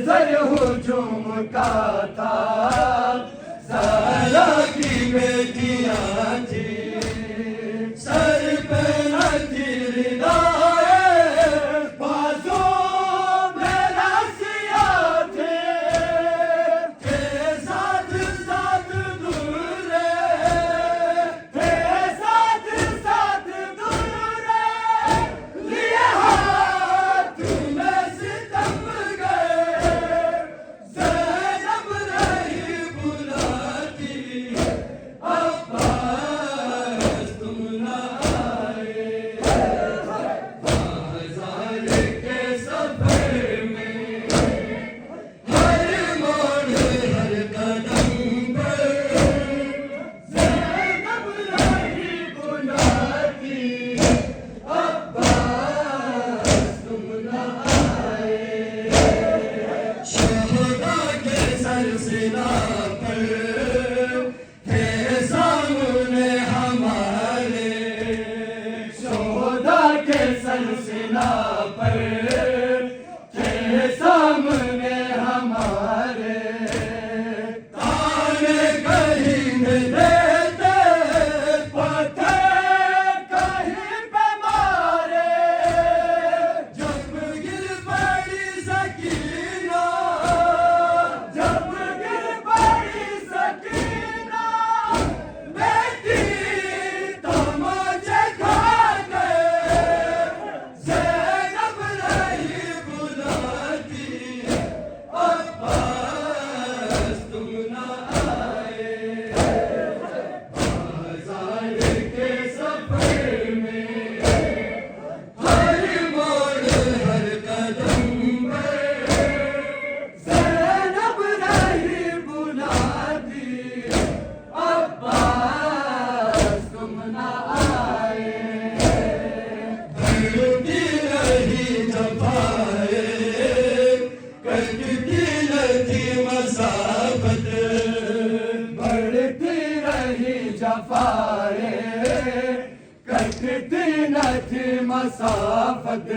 नजर हुजूम का था, ज़हरा की बेटियां थी, सर पे न थी रिदाए, बाजों में रस्सियां थे, थे साथ साथ दूल्हे, थे साथ साथ दूल्हे, लिए हाथ में सितम गए, ज़ैनब रही बुलाती, अब्बास तुम न आए। बाज़ार के सफर में हर मोड़ हर कदम पर ज़ैनब रही बुलाती, अब्बास तुम न आए। शोहदा के सरसिला पर थे सामने हमारे, शोहदा के सरसिला पर थे सामने हमारे, ताने कहीं में देते, पत्थर कहीं पे मारे, जब गिर पड़ी सकीना, जब गिर पड़ी सकीना, बेटी तमाचे खा गए, ज़ैनब रही बुलाती, अब्बास तुम न आए। बाज़ार के सफर में हर मोड़ हर कदम पर ज़ैनब रही बुलाती, अब्बास तुम न आए। बढ़ती रही जफ़ाए, कटती न थी मसाफ़त, बढ़ती रही जफ़ाए, कटती न थी मसाफ़त,